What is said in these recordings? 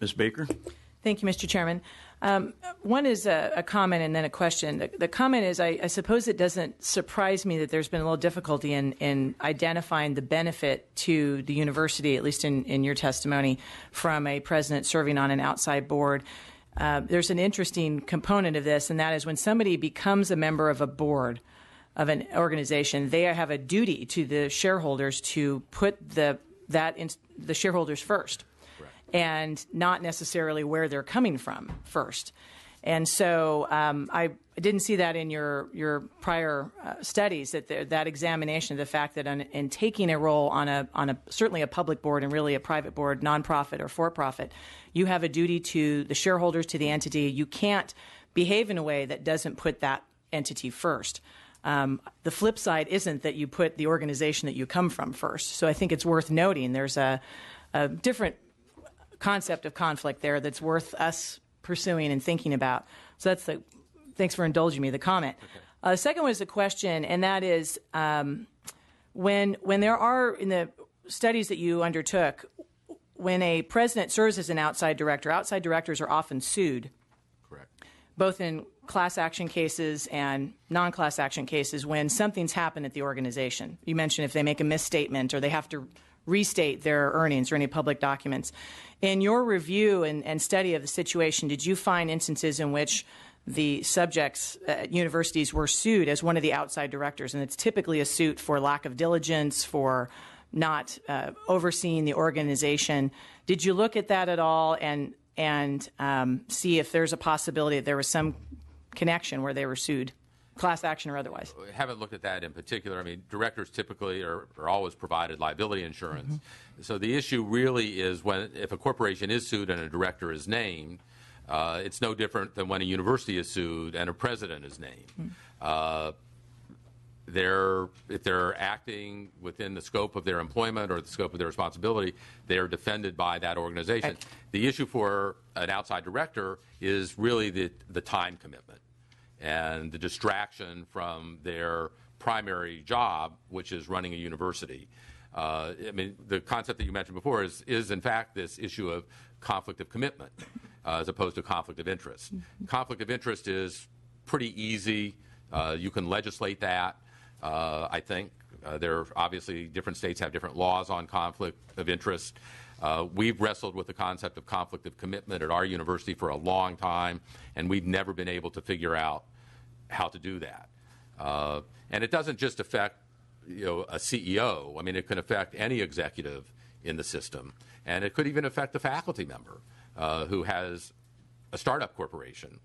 Ms. Baker? Thank you, Mr. Chairman. One is a comment and then a question. The comment is, I suppose it doesn't surprise me that there's been a little difficulty in identifying the benefit to the university, at least in your testimony, from a president serving on an outside board. There's an interesting component of this, and that is when somebody becomes a member of a board of an organization, they have a duty to the shareholders to put the shareholders first. And not necessarily where they're coming from first. And so I didn't see that in your prior studies, that examination of the fact that in taking a role on a certainly a public board and really a private board, nonprofit or for-profit, you have a duty to the shareholders, to the entity. You can't behave in a way that doesn't put that entity first. The flip side isn't that you put the organization that you come from first. So I think it's worth noting there's a different concept of conflict there that's worth us pursuing and thinking about. So thanks for indulging me, the comment. Okay. The second one is a question, and that is when there are, in the studies that you undertook, when a president serves as an outside directors are often sued. Correct. Both in class action cases and non-class action cases when something's happened at the organization. You mentioned if they make a misstatement or they have to restate their earnings or any public documents. In your review and study of the situation, did you find instances in which the subjects at universities were sued as one of the outside directors? And it's typically a suit for lack of diligence, for not overseeing the organization. Did you look at that at all and see if there's a possibility that there was some connection where they were sued? Class action or otherwise? We haven't looked at that in particular. I mean, directors typically are always provided liability insurance. Mm-hmm. So the issue really is if a corporation is sued and a director is named, it's no different than when a university is sued and a president is named. Mm-hmm. If they're acting within the scope of their employment or the scope of their responsibility, they're defended by that organization. Okay. The issue for an outside director is really the time commitment and the distraction from their primary job, which is running a university. I mean, the concept that you mentioned before is in fact this issue of conflict of commitment as opposed to conflict of interest. Mm-hmm. Conflict of interest is pretty easy. You can legislate that. I think there obviously different states have different laws on conflict of interest. We've wrestled with the concept of conflict of commitment at our university for a long time, and we've never been able to figure out how to do that. And it doesn't just affect a CEO. I mean, it can affect any executive in the system, and it could even affect a faculty member who has a startup corporation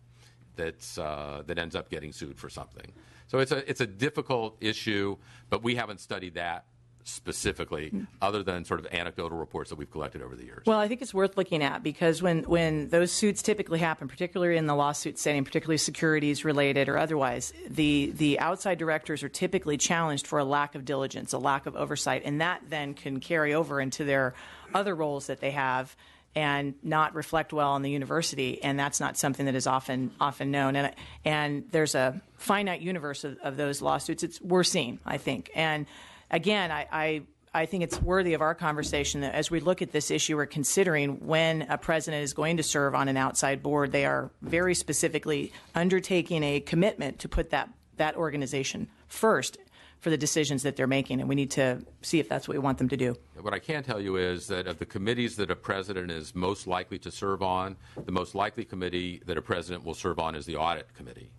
that ends up getting sued for something. So it's a difficult issue, but we haven't studied that specifically other than sort of anecdotal reports that we've collected over the years. Well, I think it's worth looking at because when those suits typically happen, particularly in the lawsuit setting, particularly securities related or otherwise, the outside directors are typically challenged for a lack of diligence, a lack of oversight, and that then can carry over into their other roles that they have and not reflect well on the university, and that's not something that is often known. And there's a finite universe of those lawsuits. We're seeing, I think. And again, I think it's worthy of our conversation that as we look at this issue, we're considering when a president is going to serve on an outside board, they are very specifically undertaking a commitment to put that organization first for the decisions that they're making, and we need to see if that's what we want them to do. What I can tell you is that of the committees that a president is most likely to serve on, the most likely committee that a president will serve on is the audit committee.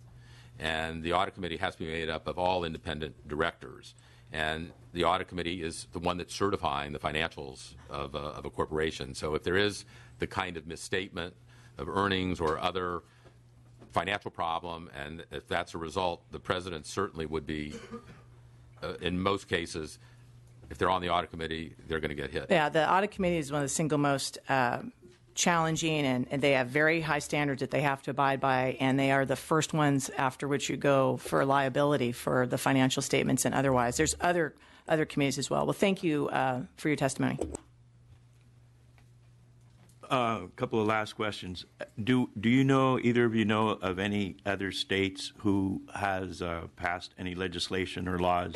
And the audit committee has to be made up of all independent directors. And the audit committee is the one that's certifying the financials of a corporation. So if there is the kind of misstatement of earnings or other financial problem, and if that's a result, the president certainly would be in most cases, if they're on the audit committee, they're going to get hit. Yeah, the audit committee is one of the single most challenging, and they have very high standards that they have to abide by, and they are the first ones after which you go for liability for the financial statements and otherwise. There's other committees as well. Well, thank you for your testimony. A couple of last questions. Do you know, either of you know of any other states who has passed any legislation or laws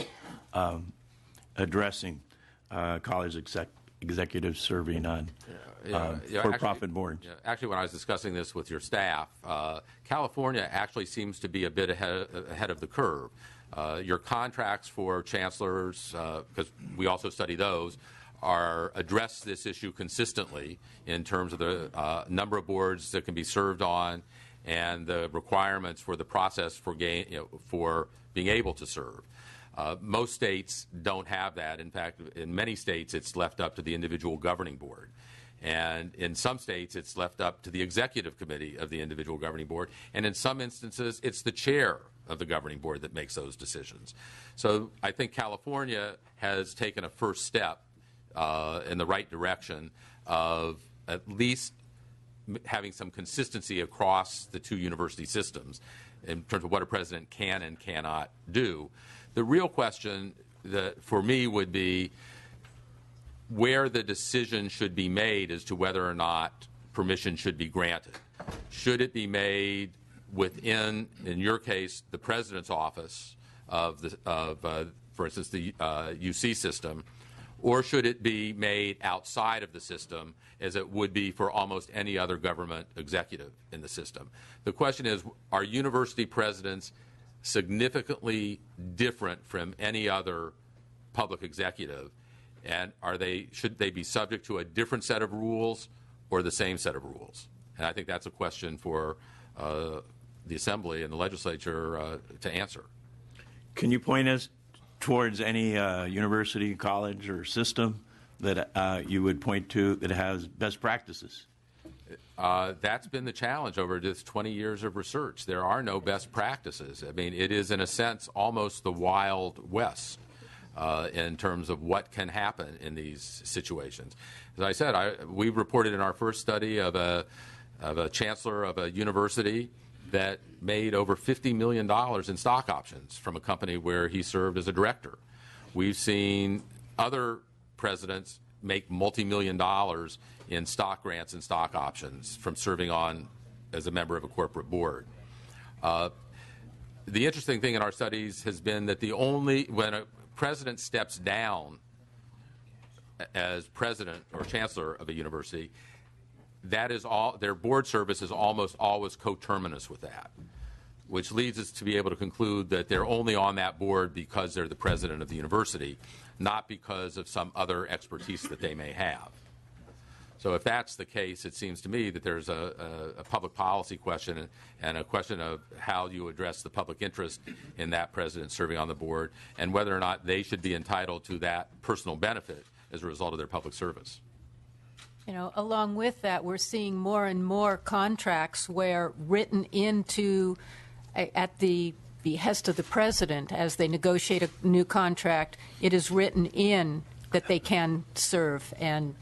addressing college executives serving on for-profit boards. Actually, when I was discussing this with your staff, California actually seems to be a bit ahead of the curve. Your contracts for chancellors, because we also study those, address this issue consistently in terms of the number of boards that can be served on and the requirements for the process for being able to serve. Most states don't have that. In fact, in many states, it's left up to the individual governing board. And in some states, it's left up to the executive committee of the individual governing board. And in some instances, it's the chair of the governing board that makes those decisions. So I think California has taken a first step in the right direction of at least having some consistency across the two university systems in terms of what a president can and cannot do. The real question for me would be where the decision should be made as to whether or not permission should be granted. Should it be made within, in your case, the president's office for instance, the UC system, or should it be made outside of the system as it would be for almost any other government executive in the system? The question is, are university presidents significantly different from any other public executive, and should they be subject to a different set of rules or the same set of rules? And I think that's a question for the Assembly and the legislature to answer. Can you point us towards any university, college, or system that you would point to that has best practices? That's been the challenge over this 20 years of research. There are no best practices. I mean, it is, in a sense, almost the Wild West in terms of what can happen in these situations. As I said, we reported in our first study of a chancellor of a university that made over $50 million in stock options from a company where he served as a director. We've seen other presidents make multi-million dollars in stock grants and stock options from serving on as a member of a corporate board. The interesting thing in our studies has been that when a president steps down as president or chancellor of a university, that is all, their board service is almost always coterminous with that, which leads us to be able to conclude that they're only on that board because they're the president of the university, not because of some other expertise that they may have. So if that's the case, it seems to me that there's a public policy question and a question of how you address the public interest in that president serving on the board and whether or not they should be entitled to that personal benefit as a result of their public service. You know, along with that, we're seeing more and more contracts where written into at the behest of the president as they negotiate a new contract, it is written in that they can serve and,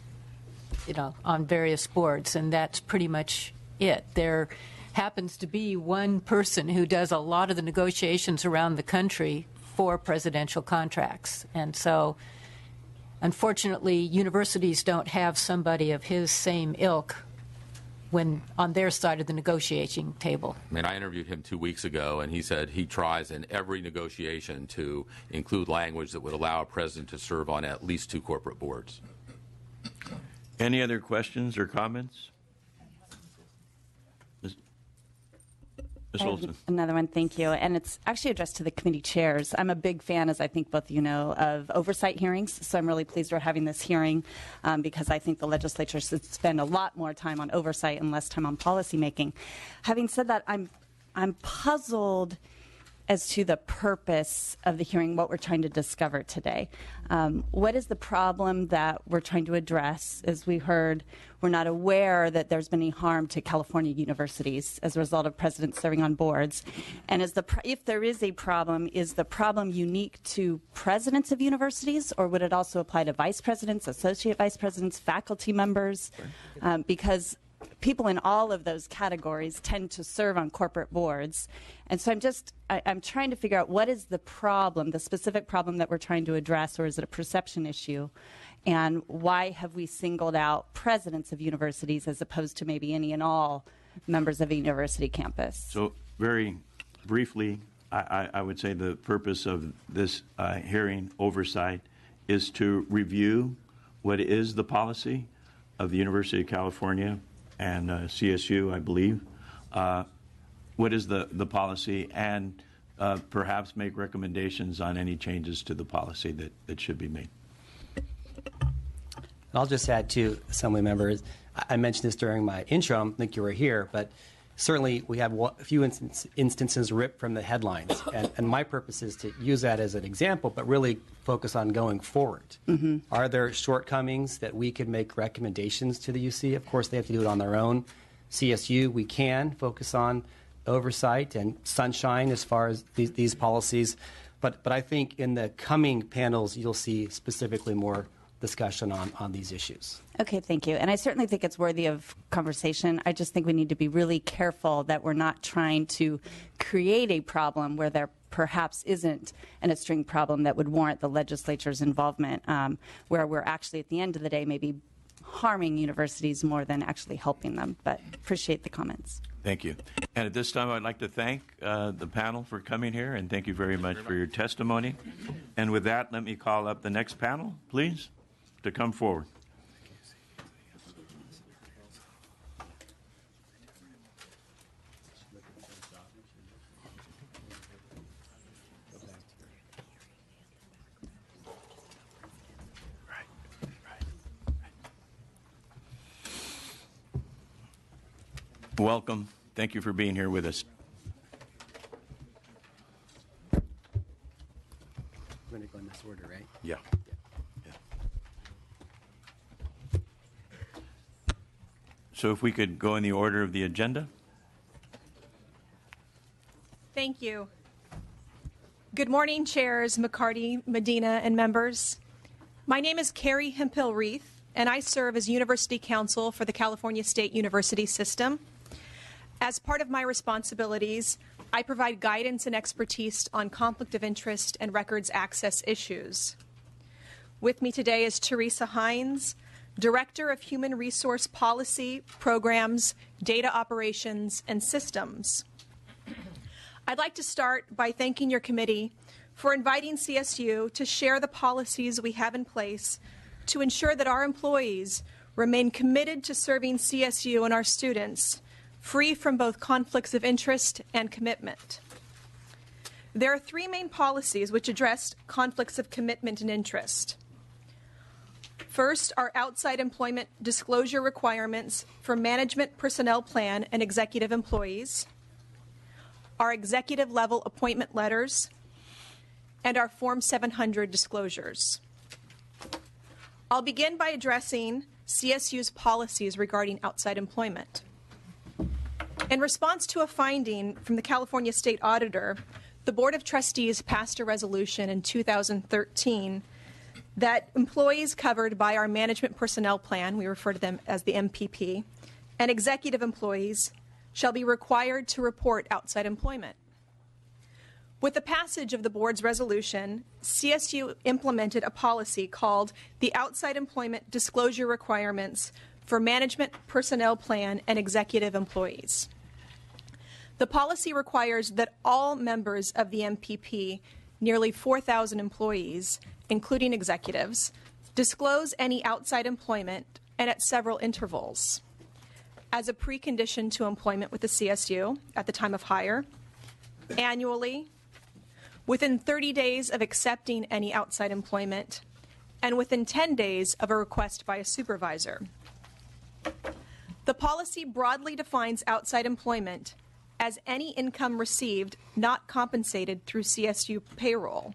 you know, on various boards, and that's pretty much it. There happens to be one person who does a lot of the negotiations around the country for presidential contracts, and so unfortunately, universities don't have somebody of his same ilk when on their side of the negotiating table. I mean, I interviewed him 2 weeks ago, and he said he tries in every negotiation to include language that would allow a president to serve on at least 2 corporate boards. Any other questions or comments? Ms. Olson. Another one, thank you. And it's actually addressed to the committee chairs. I'm a big fan, as I think both of you know, of oversight hearings. So I'm really pleased we're having this hearing because I think the legislature should spend a lot more time on oversight and less time on policymaking. Having said that, I'm puzzled as to the purpose of the hearing, what we're trying to discover today. What is the problem that we're trying to address? As we heard, we're not aware that there's been any harm to California universities as a result of presidents serving on boards. And if there is a problem, is the problem unique to presidents of universities, or would it also apply to vice presidents, associate vice presidents, faculty members? Because people in all of those categories tend to serve on corporate boards. And so I'm trying to figure out what is the problem, the specific problem that we're trying to address, or is it a perception issue? And why have we singled out presidents of universities as opposed to maybe any and all members of a university campus? So very briefly, I would say the purpose of this hearing oversight is to review what is the policy of the University of California and CSU, I believe. What is the policy, and perhaps make recommendations on any changes to the policy that should be made? I'll just add to Assembly members, I mentioned this during my intro, I don't think you were here, but certainly we have a few instances ripped from the headlines. And my purpose is to use that as an example, but really focus on going forward. Mm-hmm. Are there shortcomings that we could make recommendations to the UC? Of course, they have to do it on their own. CSU, we can focus on oversight and sunshine as far as these policies. But I think in the coming panels, you'll see specifically more discussion on these issues. Okay, thank you. And I certainly think it's worthy of conversation. I just think we need to be really careful that we're not trying to create a problem where there perhaps isn't an extreme problem that would warrant the legislature's involvement, where we're actually, at the end of the day, maybe harming universities more than actually helping them. But appreciate the comments. Thank you. And at this time, I'd like to thank the panel for coming here, and thank you very much for your testimony. And with that, let me call up the next panel, please, to come forward. Welcome. Thank you for being here with us. We're going to go in this order, right? Yeah. So if we could go in the order of the agenda. Thank you. Good morning, Chairs McCarty, Medina, and members. My name is Carrie Hemphill-Reith, and I serve as University Counsel for the California State University System. As part of my responsibilities, I provide guidance and expertise on conflict of interest and records access issues. With me today is Teresa Hines, Director of Human Resource Policy, Programs, Data Operations, and Systems. I'd like to start by thanking your committee for inviting CSU to share the policies we have in place to ensure that our employees remain committed to serving CSU and our students, free from both conflicts of interest and commitment. There are three main policies which address conflicts of commitment and interest. First, our outside employment disclosure requirements for management personnel plan and executive employees, our executive level appointment letters, and our Form 700 disclosures. I'll begin by addressing CSU's policies regarding outside employment. In response to a finding from the California State Auditor, the Board of Trustees passed a resolution in 2013 that employees covered by our management personnel plan, we refer to them as the MPP, and executive employees shall be required to report outside employment. With the passage of the board's resolution, CSU implemented a policy called the Outside Employment Disclosure Requirements for Management Personnel Plan and Executive Employees. The policy requires that all members of the MPP, nearly 4,000 employees, including executives, disclose any outside employment and at several intervals. As a precondition to employment with the CSU at the time of hire, annually, within 30 days of accepting any outside employment, and within 10 days of a request by a supervisor. The policy broadly defines outside employment as any income received not compensated through CSU payroll.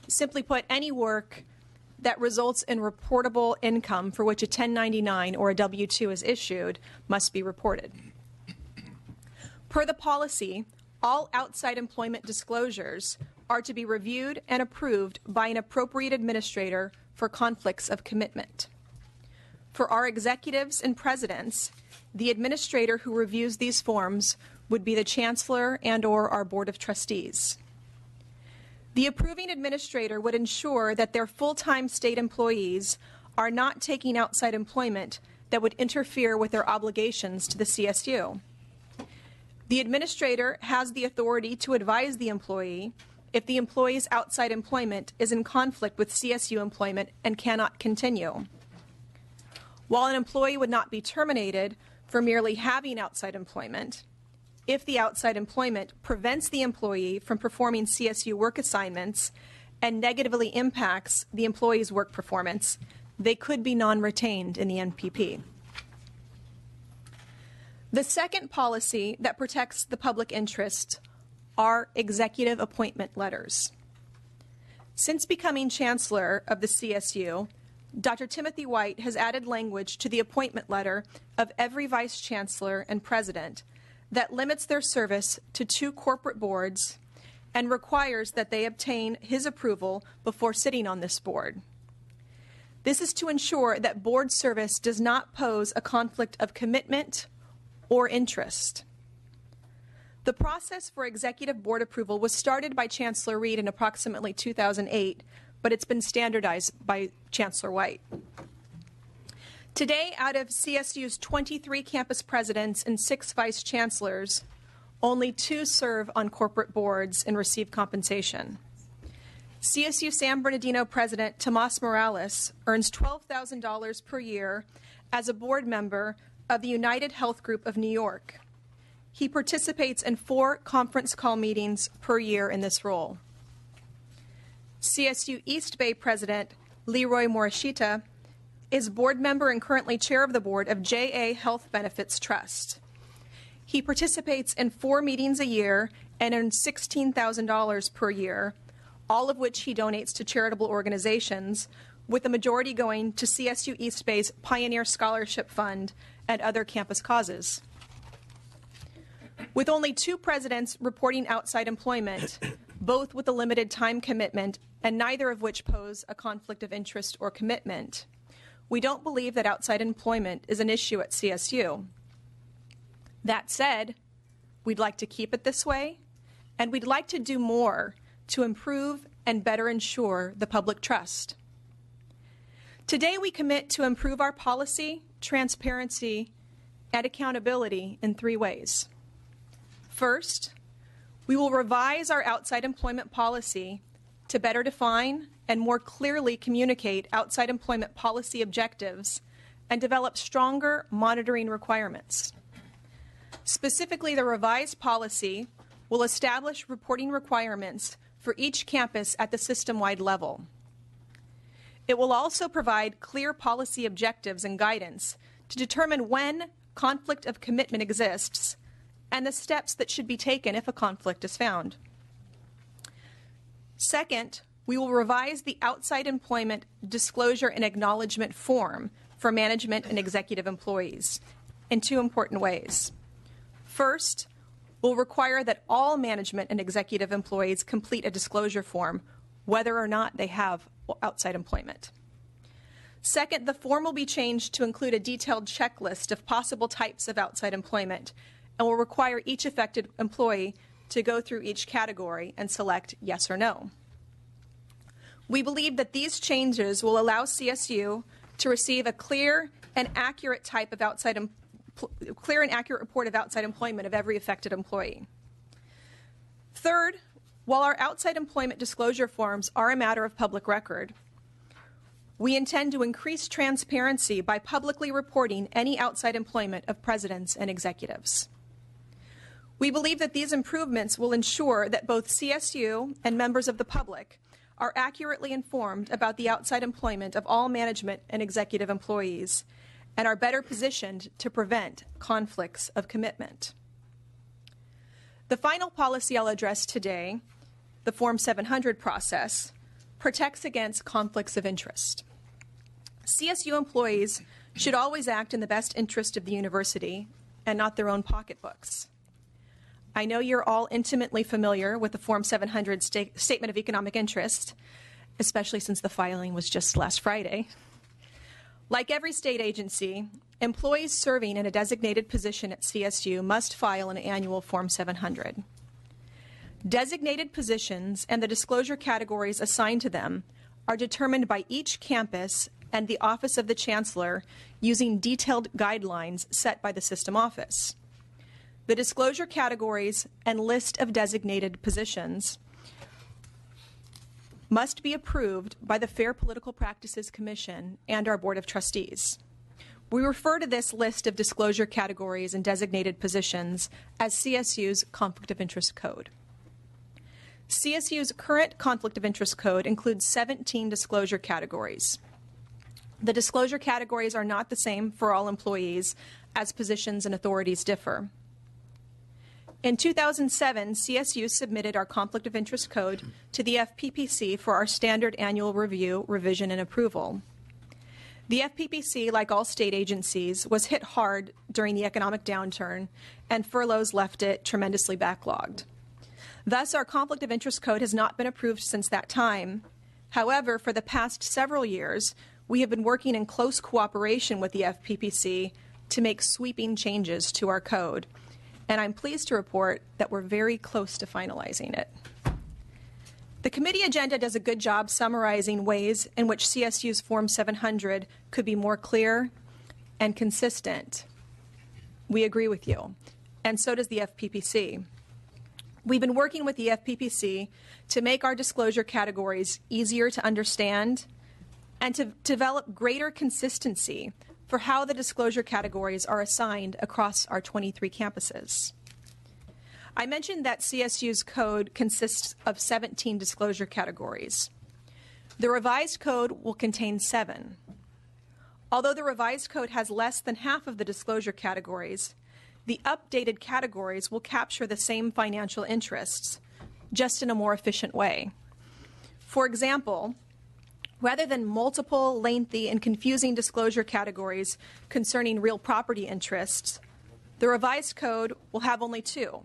Simply put, any work that results in reportable income for which a 1099 or a W-2 is issued must be reported. Per the policy, all outside employment disclosures are to be reviewed and approved by an appropriate administrator for conflicts of commitment. For our executives and presidents, the administrator who reviews these forms would be the Chancellor and/or our Board of Trustees. The approving administrator would ensure that their full-time state employees are not taking outside employment that would interfere with their obligations to the CSU. The administrator has the authority to advise the employee if the employee's outside employment is in conflict with CSU employment and cannot continue. While an employee would not be terminated for merely having outside employment, if the outside employment prevents the employee from performing CSU work assignments and negatively impacts the employee's work performance, they could be non-retained in the NPP. The second policy that protects the public interest are executive appointment letters. Since becoming Chancellor of the CSU, Dr. Timothy White has added language to the appointment letter of every Vice Chancellor and President that limits their service to 2 corporate boards and requires that they obtain his approval before sitting on this board. This is to ensure that board service does not pose a conflict of commitment or interest. The process for executive board approval was started by Chancellor Reed in approximately 2008, but it's been standardized by Chancellor White. Today, out of CSU's 23 campus presidents and 6 vice chancellors, only 2 serve on corporate boards and receive compensation. CSU San Bernardino President Tomas Morales earns $12,000 per year as a board member of the United Health Group of New York. He participates in 4 conference call meetings per year in this role. CSU East Bay President Leroy Morishita is board member and currently chair of the board of JA Health Benefits Trust. He participates in 4 meetings a year and earns $16,000 per year, all of which he donates to charitable organizations, with the majority going to CSU East Bay's Pioneer Scholarship Fund and other campus causes. With only 2 presidents reporting outside employment, both with a limited time commitment and neither of which pose a conflict of interest or commitment, we don't believe that outside employment is an issue at CSU. That said, we'd like to keep it this way, and we'd like to do more to improve and better ensure the public trust. Today, we commit to improve our policy, transparency, and accountability in 3 ways. First, we will revise our outside employment policy to better define and more clearly communicate outside employment policy objectives and develop stronger monitoring requirements. Specifically, the revised policy will establish reporting requirements for each campus at the system-wide level. It will also provide clear policy objectives and guidance to determine when conflict of commitment exists and the steps that should be taken if a conflict is found. Second, we will revise the outside employment disclosure and acknowledgement form for management and executive employees in 2 important ways. First, we'll require that all management and executive employees complete a disclosure form, whether or not they have outside employment. Second, the form will be changed to include a detailed checklist of possible types of outside employment and will require each affected employee to go through each category and select yes or no. We believe that these changes will allow CSU to receive a clear and accurate report of outside employment of every affected employee. Third, while our outside employment disclosure forms are a matter of public record, we intend to increase transparency by publicly reporting any outside employment of presidents and executives. We believe that these improvements will ensure that both CSU and members of the public are accurately informed about the outside employment of all management and executive employees and are better positioned to prevent conflicts of commitment. The final policy I'll address today, the Form 700 process, protects against conflicts of interest. CSU employees should always act in the best interest of the university and not their own pocketbooks. I know you're all intimately familiar with the Form 700 Statement of Economic Interest, especially since the filing was just last Friday. Like every state agency, employees serving in a designated position at CSU must file an annual Form 700. Designated positions and the disclosure categories assigned to them are determined by each campus and the Office of the Chancellor using detailed guidelines set by the system office. The disclosure categories and list of designated positions must be approved by the Fair Political Practices Commission and our Board of Trustees. We refer to this list of disclosure categories and designated positions as CSU's Conflict of Interest Code. CSU's current Conflict of Interest Code includes 17 disclosure categories. The disclosure categories are not the same for all employees, as positions and authorities differ. In 2007, CSU submitted our Conflict of Interest Code to the FPPC for our standard annual review, revision, and approval. The FPPC, like all state agencies, was hit hard during the economic downturn, and furloughs left it tremendously backlogged. Thus, our Conflict of Interest Code has not been approved since that time. However, for the past several years, we have been working in close cooperation with the FPPC to make sweeping changes to our code, and I'm pleased to report that we're very close to finalizing it. The committee agenda does a good job summarizing ways in which CSU's Form 700 could be more clear and consistent. We agree with you, and so does the FPPC. We've been working with the FPPC to make our disclosure categories easier to understand and to develop greater consistency for how the disclosure categories are assigned across our 23 campuses. I mentioned that CSU's code consists of 17 disclosure categories. The revised code will contain 7. Although the revised code has less than half of the disclosure categories, the updated categories will capture the same financial interests, just in a more efficient way. For example, rather than multiple, lengthy, and confusing disclosure categories concerning real property interests, the revised code will have only 2,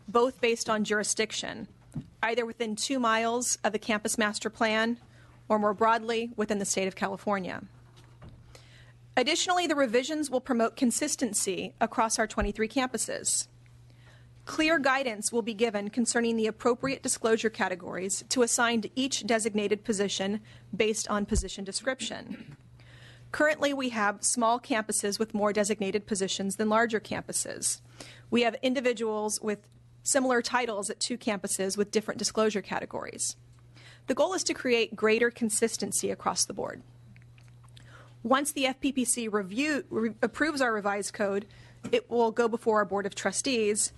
both based on jurisdiction, either within 2 miles of the campus master plan or more broadly within the state of California. Additionally, the revisions will promote consistency across our 23 campuses. Clear guidance will be given concerning the appropriate disclosure categories to assign to each designated position based on position description. Currently, we have small campuses with more designated positions than larger campuses. We have individuals with similar titles at 2 campuses with different disclosure categories. The goal is to create greater consistency across the board. Once the FPPC approves our revised code, it will go before our Board of Trustees,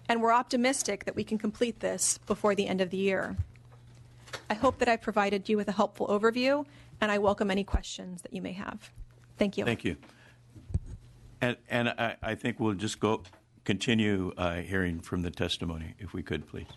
and we're optimistic that we can complete this before the end of the year. I hope that I've provided you with a helpful overview, and I welcome any questions that you may have. Thank you. Thank you. And I think we'll just continue hearing from the testimony, if we could, please.